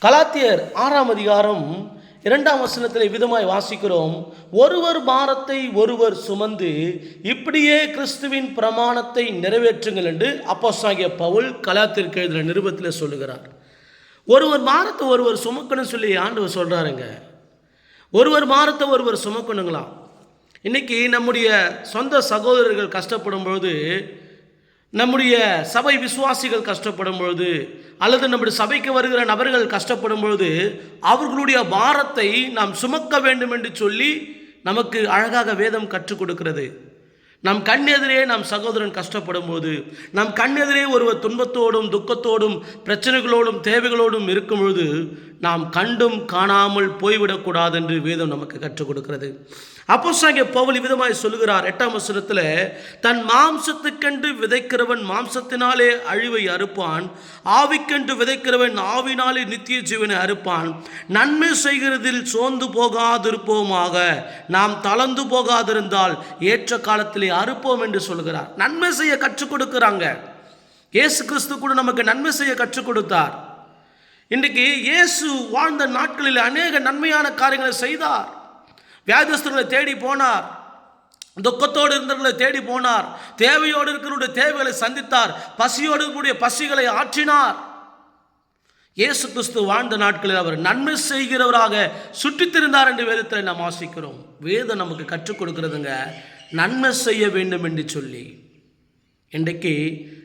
கலாத்தியர் 6ஆம் அதிகாரம் 2ஆம் வசனத்தில் விதமாய் வாசிக்கிறோம். ஒருவர் பாரத்தை ஒருவர் சுமந்து இப்படியே கிறிஸ்துவின் பிரமாணத்தை நிறைவேற்றுங்கள் என்று அப்போஸ்தலனாகிய பவுல் கலாத்தியருக்கு எழுதின நிருபத்தில் சொல்லுகிறார். ஒருவர் பாரத்தை ஒருவர் சுமக்கணும்னு சொல்லி ஆண்டவர் சொல்கிறாருங்க. ஒருவர் பாரத்தை ஒருவர் சுமக்கணுங்களாம். இன்றைக்கி நம்முடைய சொந்த சகோதரர்கள் கஷ்டப்படும் பொழுது, நம்முடைய சபை விசுவாசிகள் கஷ்டப்படும் பொழுது, அல்லது நம்முடைய சபைக்கு வருகிற நபர்கள் கஷ்டப்படும் பொழுது அவர்களுடைய பாரத்தை நாம் சுமக்க வேண்டும் என்று சொல்லி நமக்கு அழகாக வேதம் கற்றுக் கொடுக்கிறது. நம் கண்ணெதிரே நம் சகோதரன் கஷ்டப்படும் போது, நம் கண்ணெதிரே ஒருவர் துன்பத்தோடும் துக்கத்தோடும் பிரச்சனைகளோடும் தேவைகளோடும் இருக்கும் பொழுது நாம் கண்டும் காணாமல் போய்விடக்கூடாது என்று வேதம் நமக்கு கற்றுக் கொடுக்கிறது. அப்போஸ்தலனாகிய பவுல் விதமாய் சொல்லுகிறார் 8ஆம் வசனத்தில், தன் மாம்சத்துக்கென்று விதைக்கிறவன் மாம்சத்தினாலே அழிவை அறுப்பான், ஆவிக்கென்று விதைக்கிறவன் ஆவினாலே நித்திய ஜீவனை அறுப்பான். நன்மை செய்கிறதில் சோர்ந்து போகாதிருப்போமாக, நாம் தளர்ந்து போகாதிருந்தால் ஏற்ற காலத்திலே அறுப்போம் என்று சொல்கிறார். நன்மை செய்ய கற்றுக் கொடுக்கிறாங்க. இயேசு கிறிஸ்து கூட நமக்கு நன்மை செய்ய கற்றுக் கொடுத்தார். இன்றைக்கு இயேசு வாழ்ந்த நாட்களில் அநேக நன்மையான காரியங்களை செய்தார். வியாதிஸ்தர்களை தேடி போனார், துக்கத்தோடு இருந்தவர்களை தேடி போனார், தேவையோடு இருக்கிறவருடைய தேவைகளை சந்தித்தார், பசியோடு இருக்கக்கூடிய பசிகளை ஆற்றினார். இயேசு கிறிஸ்து வாழ்ந்த நாட்களில் அவர் நன்மை செய்கிறவராக சுற்றித் திரிந்தார் என்று வேதத்தில் நாம் வாசிக்கிறோம். வேதம் நமக்கு கற்றுக் கொடுக்கிறதுங்க, நன்மை செய்ய வேண்டும் என்று சொல்லி. இன்றைக்கு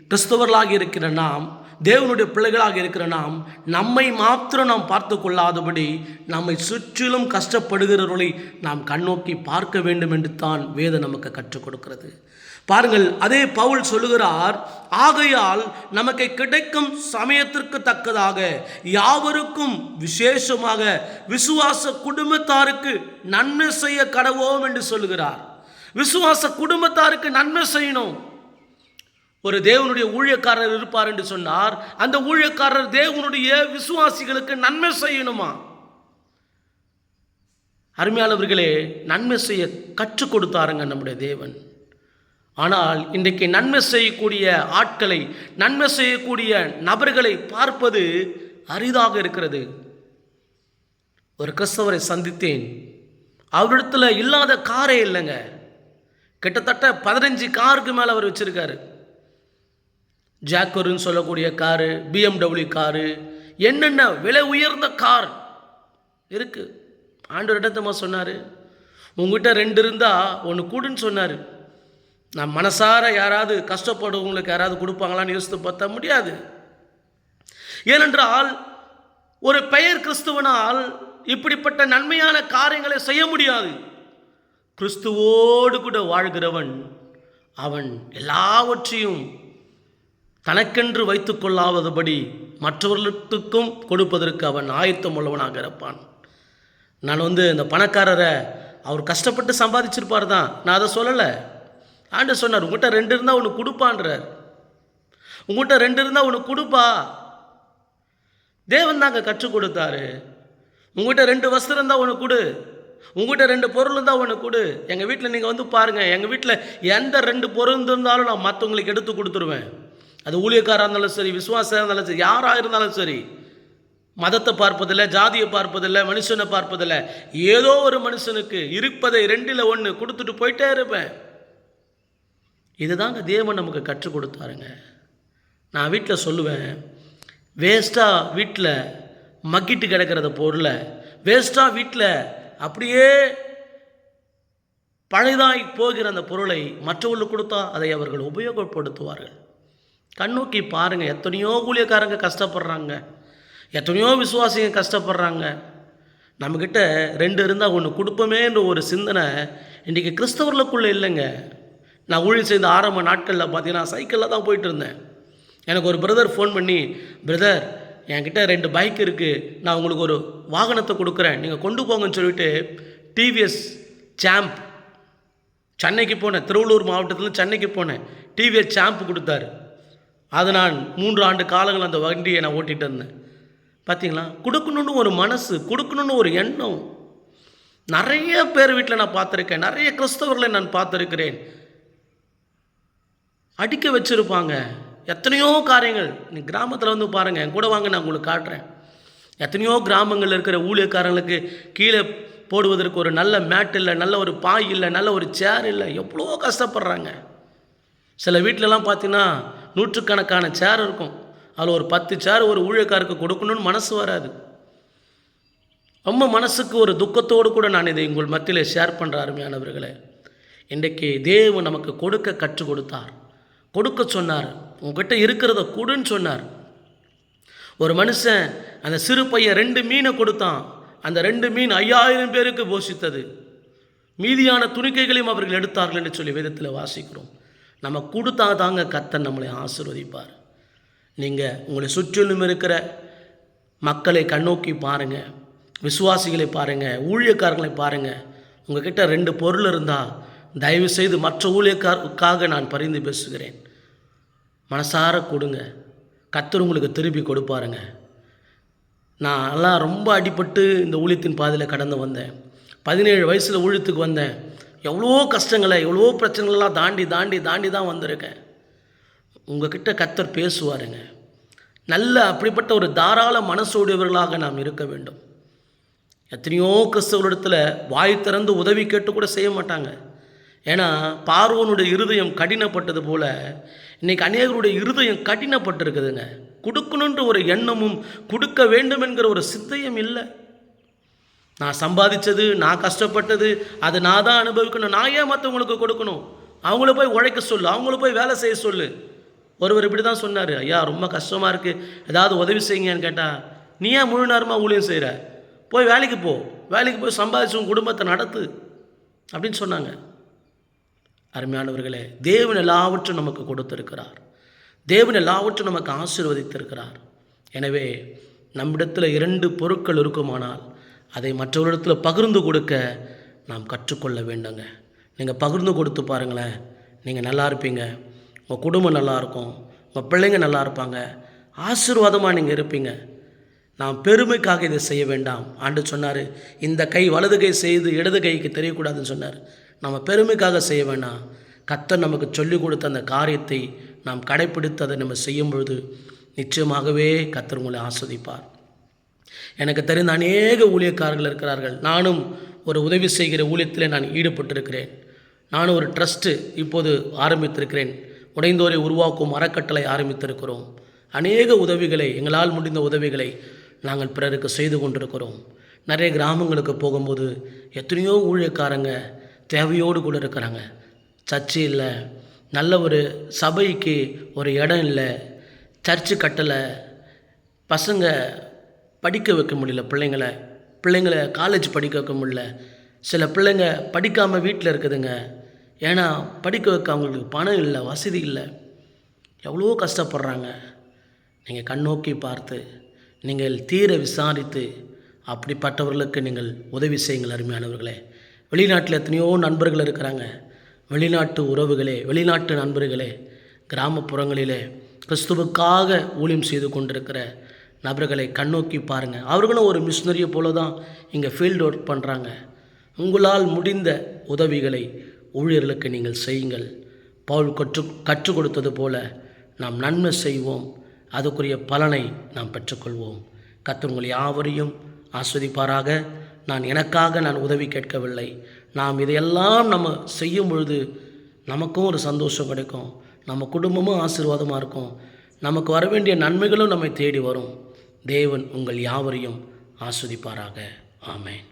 கிறிஸ்தவர்களாக இருக்கிற நாம், தேவனுடைய பிள்ளைகளாக இருக்கிற நாம், நம்மை மாத்திரம் நாம் பார்த்து கொள்ளாதபடி நம்மை சுற்றிலும் கஷ்டப்படுகிறவர்களை நாம் கண்ணோக்கி பார்க்க வேண்டும் என்று தான் வேதம் நமக்கு கற்றுக் கொடுக்கிறது. பாருங்கள், அதே பவுல் சொல்லுகிறார், ஆகையால் நமக்கு கிடைக்கும் சமயத்திற்கு தக்கதாக யாவருக்கும் விசேஷமாக விசுவாச குடும்பத்தாருக்கு நன்மை செய்ய கடவோம் என்று சொல்லுகிறார். விசுவாச குடும்பத்தாருக்கு நன்மை செய்யணும். ஒரு தேவனுடைய ஊழியக்காரர் இருப்பார் என்று சொன்னார், அந்த ஊழியக்காரர் தேவனுடைய விசுவாசிகளுக்கு நன்மை செய்யணுமா? அருமையானவர்களே, நன்மை செய்ய கற்றுக் கொடுத்தாருங்க நம்முடைய தேவன். ஆனால் இன்றைக்கு நன்மை செய்யக்கூடிய ஆட்களை, நன்மை செய்யக்கூடிய நபர்களை பார்ப்பது அரிதாக இருக்கிறது. ஒரு கிறிஸ்தவரை சந்தித்தேன். அவரிடத்துல இல்லாத காரே இல்லைங்க. கிட்டத்தட்ட 15 காருக்கு மேலே அவர் வச்சிருக்காரு. ஜாக்கருன்னு சொல்லக்கூடிய காரு, BMW காரு, என்னென்ன விலை உயர்ந்த கார் இருக்கு. ஆண்டவர் இடத்தமா சொன்னார், உங்ககிட்ட 2 இருந்தால் ஒன்று கூடுன்னு சொன்னார். நான் மனசார யாராவது கஷ்டப்படுறவங்களுக்கு யாராவது கொடுப்பாங்களான்னு யோசித்து பார்த்தா முடியாது. ஏனென்றால் ஒரு பெயர் கிறிஸ்துவனால் இப்படிப்பட்ட நன்மையான காரியங்களை செய்ய முடியாது. கிறிஸ்துவோடு கூட வாழ்கிறவன் அவன் எல்லாவற்றையும் தனக்கென்று வைத்து கொள்ளாதபடி மற்றவர்களுக்கும் கொடுப்பதற்கு அவன் ஆயத்தம் உள்ளவனாக இருப்பான். நான் இந்த பணக்காரரை அவர் கஷ்டப்பட்டு சம்பாதிச்சிருப்பார் தான், நான் அதை சொல்லலை. ஆண்டு சொன்னார், உங்கள்கிட்ட 2 இருந்தால் ஒன்று கொடுப்பான்றார். உங்கள்கிட்ட 2 இருந்தால் ஒன்று கொடுப்பா. தேவன் தாங்க கற்றுக் கொடுத்தாரு. உங்கள்கிட்ட 2 வஸ்திரம் இருந்தால் ஒன்று கொடு, உங்கள்கிட்ட 2 பொருள் இருந்தால் ஒன்று கொடு. எங்கள் வீட்டில் நீங்கள் பாருங்கள், எங்கள் வீட்டில் எந்த 2 பொருள் இருந்தாலும் நான் மற்றவங்களுக்கு எடுத்து கொடுத்துருவேன். அது ஊழியக்காராக இருந்தாலும் சரி, விசுவாசம் இருந்தாலும் சரி, யாராக இருந்தாலும் சரி. மதத்தை பார்ப்பதில்லை, ஜாதியை பார்ப்பதில்லை, மனுஷனை பார்ப்பதில்லை. ஏதோ ஒரு மனுஷனுக்கு இருப்பதை 2ல் 1 கொடுத்துட்டு போயிட்டே இருப்பேன். இதுதாங்க தேவன் நமக்கு கற்றுக் கொடுத்தாருங்க. நான் வீட்டில் சொல்லுவேன், வேஸ்ட்டாக வீட்டில் மக்கிட்டு கிடக்கிறத பொருளை, வேஸ்ட்டாக வீட்டில் அப்படியே பழைதாய் போகிற அந்த பொருளை மற்றவர்களுக்கு கொடுத்தா அதை அவர்கள் உபயோகப்படுத்துவார்கள். கண்ணோக்கி பாருங்கள், எத்தனையோ ஊழியக்காரங்க கஷ்டப்படுறாங்க, எத்தனையோ விசுவாசிங்க கஷ்டப்படுறாங்க. நம்மக்கிட்ட 2 இருந்தால் ஒன்று கொடுப்போமேன்ற ஒரு சிந்தனை இன்றைக்கி கிறிஸ்தவர்களுக்குள்ளே இல்லைங்க. நான் ஊழியர் செய்த ஆரம்ப நாட்களில் பார்த்தீங்கன்னா சைக்கிளில் தான் போயிட்டு இருந்தேன். எனக்கு ஒரு பிரதர் ஃபோன் பண்ணி, பிரதர் என்கிட்ட 2 பைக் இருக்குது, நான் உங்களுக்கு ஒரு வாகனத்தை கொடுக்குறேன், நீங்கள் கொண்டு போங்கன்னு சொல்லிவிட்டு டிவிஎஸ் சாம்ப், சென்னைக்கு போனேன், திருவள்ளூர் மாவட்டத்தில் சென்னைக்கு போனேன், டிவிஎஸ் சாம்ப் கொடுத்தாரு. அது நான் 3 ஆண்டு காலங்கள் அந்த வண்டியை நான் ஓட்டிகிட்டு இருந்தேன். பார்த்தீங்களா, கொடுக்கணுன்னு ஒரு மனசு, கொடுக்கணுன்னு ஒரு எண்ணம். நிறைய பேர் வீட்டில் நான் பார்த்துருக்கேன், நிறைய கிறிஸ்தவர்களை நான் பார்த்துருக்கிறேன். அடிக்க வச்சுருப்பாங்க எத்தனையோ காரியங்கள். நீ கிராமத்தில் பாருங்கள், என் கூட வாங்க, நான் உங்களுக்கு காட்டுறேன். எத்தனையோ கிராமங்களில் இருக்கிற ஊழியக்காரங்களுக்கு கீழே போடுவதற்கு ஒரு நல்ல மேட் இல்லை, நல்ல ஒரு பாய் இல்லை, நல்ல ஒரு சேர் இல்லை, எவ்வளோ கஷ்டப்படுறாங்க. சில வீட்டிலலாம் பார்த்தீங்கன்னா நூற்றுக்கணக்கான சேர் இருக்கும். அதில் ஒரு 10 சேர் ஒரு ஊழியக்காருக்கு கொடுக்கணும்னு மனசு வராது. ரொம்ப மனசுக்கு ஒரு துக்கத்தோடு கூட நான் இதை உங்கள் மத்தியில் ஷேர் பண்ணுற அருமையானவர்களே. இன்றைக்கு தேவன் நமக்கு கொடுக்க கற்றுக் கொடுத்தார், கொடுக்க சொன்னார். உங்ககிட்ட இருக்கிறத கொடுன்னு சொன்னார். ஒரு மனுஷன் அந்த சிறு பையன் 2 மீனை கொடுத்தான். அந்த 2 மீன் 5000 பேருக்கு போஷித்தது. மீதியான துணிக்கைகளையும் அவர்கள் எடுத்தார்கள் என்று சொல்லி வேதத்தில் வாசிக்கிறோம். நம்ம கொடுத்தா தாங்க கர்த்தர் நம்மளை ஆசீர்வதிப்பார். நீங்கள் உங்களை சுற்றிலும் இருக்கிற மக்களை கண்ணோக்கி பாருங்கள், விசுவாசிகளை பாருங்கள், ஊழியக்காரர்களை பாருங்கள். உங்ககிட்ட 2 பொருள் இருந்தால் தயவு செய்து மற்ற ஊழியக்காரருக்காக நான் பரிந்து பேசுகிறேன், மனசார கொடுங்க. கர்த்தர் உங்களுக்கு திருப்பி கொடுப்பாருங்க. நான் எல்லாம் ரொம்ப அடிபட்டு இந்த ஊழியத்தின் பாதையில் கடந்து வந்தேன். 17 வயசில் ஊழியத்துக்கு வந்தேன். எவ்வளோ கஷ்டங்களை, எவ்வளோ பிரச்சனைகள்லாம் தாண்டி தான் வந்திருக்கேன். உங்ககிட்ட கர்த்தர் பேசுவாருங்க. நல்ல அப்படிப்பட்ட ஒரு தாராள மனசோடியவர்களாக நாம் இருக்க வேண்டும். எத்தனையோ கிறிஸ்தவர்களிடத்தில் வாய் திறந்து உதவி கேட்டு கூட செய்ய மாட்டாங்க. ஏன்னா பார்வோனுடைய இருதயம் கடினப்பட்டது போல் இன்றைக்கி அநேகருடைய இருதயம் கடினப்பட்டிருக்குதுங்க. கொடுக்கணுன்ற ஒரு எண்ணமும் கொடுக்க வேண்டும் என்கிற ஒரு சித்தையும் இல்லை. நான் சம்பாதிச்சது, நான் கஷ்டப்பட்டது, அதை நான் தான் அனுபவிக்கணும். நான் ஏன் மற்றவங்களுக்கு கொடுக்கணும்? அவங்கள போய் உழைக்க சொல்லு, அவங்கள போய் வேலை செய்ய சொல்லு. ஒருவர் இப்படி தான் சொன்னார், ஐயா ரொம்ப கஷ்டமாக இருக்குது, ஏதாவது உதவி செய்யுங்கன்னு கேட்டால், நீ ஏன் முழு நேரமாக ஊழியம் செய்கிற? போய் வேலைக்கு போய் சம்பாதிச்சு உன் குடும்பத்தை நடத்து அப்படின்னு சொன்னாங்க. அருமையானவர்களே, தேவன் எல்லாவற்றும் நமக்கு கொடுத்திருக்கிறார். தேவன் எல்லாவற்றும் நமக்கு ஆசீர்வதித்திருக்கிறார். எனவே நம்மிடத்தில் 2 பொருட்கள் இருக்குமானால் அதை மற்றவரிடத்தில் பகிர்ந்து கொடுக்க நாம் கற்றுக்கொள்ள வேண்டுங்க. நீங்கள் பகிர்ந்து கொடுத்து பாருங்களேன், நீங்கள் நல்லா இருப்பீங்க, உங்கள் குடும்பம் நல்லாயிருக்கும், உங்கள் பிள்ளைங்க நல்லா இருப்பாங்க, ஆசீர்வாதமாக நீங்கள் இருப்பீங்க. நாம் பெருமைக்காக இதை செய்ய வேண்டாம். ஆண்டு சொன்னார், இந்த கை வலது கை செய்து இடது கைக்கு தெரியக்கூடாதுன்னு சொன்னார். நம்ம பெருமைக்காக செய்ய வேண்டாம். கர்த்தர் நமக்கு சொல்லிக் கொடுத்த அந்த காரியத்தை நாம் கடைப்பிடித்து அதை நம்ம செய்யும் பொழுது நிச்சயமாகவே கர்த்தர் உங்களை ஆஸ்வதிப்பார். எனக்கு தெரிந்த அநேக ஊழியக்காரர்கள் இருக்கிறார்கள். நானும் ஒரு உதவி செய்கிற ஊழியத்தில் நான் ஈடுபட்டிருக்கிறேன். நானும் ஒரு ட்ரஸ்ட்டு இப்போது ஆரம்பித்திருக்கிறேன். உடைந்தோரை உருவாக்கும் அறக்கட்டளை ஆரம்பித்திருக்கிறோம். அநேக உதவிகளை, எங்களால் முடிந்த உதவிகளை நாங்கள் பிறருக்கு செய்து கொண்டிருக்கிறோம். நிறைய கிராமங்களுக்கு போகும்போது எத்தனையோ ஊழியக்காரங்க தேவையோடு கூட இருக்கிறாங்க. சர்ச்சு இல்லை, நல்ல ஒரு சபைக்கு ஒரு இடம் இல்லை, சர்ச்சு கட்டலை, பசங்க படிக்க வைக்க முடியல, பிள்ளைங்களை காலேஜ் படிக்க வைக்க முடியல, சில பிள்ளைங்க படிக்காமல் வீட்டில் இருக்குதுங்க. ஏன்னா படிக்க வைக்க அவங்களுக்கு பணம் இல்லை, வசதி இல்லை, எவ்வளோ கஷ்டப்படுறாங்க. நீங்கள் கண்ணோக்கி பார்த்து, நீங்கள் தீர விசாரித்து அப்படிப்பட்டவர்களுக்கு நீங்கள் உதவி செய்யுங்கள். அருமையானவர்களே, வெளிநாட்டில் எத்தனையோ நண்பர்கள் இருக்கிறாங்க. வெளிநாட்டு உறவுகளே, வெளிநாட்டு நண்பர்களே, கிராமப்புறங்களிலே கிறிஸ்துவுக்காக ஊழியம் செய்து கொண்டிருக்கிற நபர்களை கண்ணோக்கி பாருங்கள். அவர்களும் ஒரு மிஷினரியை போல தான் இங்கே ஃபீல்டு ஒர்க் பண்ணுறாங்க. உங்களால் முடிந்த உதவிகளை ஊழியர்களுக்கு நீங்கள் செய்யுங்கள். பவுல் கற்றுக் கொடுத்தது போல நாம் நன்மை செய்வோம், அதுக்குரிய பலனை நாம் பெற்றுக்கொள்வோம். கர்த்தர் உங்கள் யாவரையும் ஆஸ்வதிப்பாராக. எனக்காக நான் உதவி கேட்கவில்லை. நாம் இதையெல்லாம் நம்ம செய்யும் பொழுது நமக்கும் ஒரு சந்தோஷம் கிடைக்கும், நம்ம குடும்பமும் ஆசீர்வாதமாக இருக்கும், நமக்கு வர வேண்டிய நன்மைகளும் நம்மை தேடி வரும். தேவன் உங்கள் யாவரையும் ஆஸ்வதிப்பாராக. ஆமென்.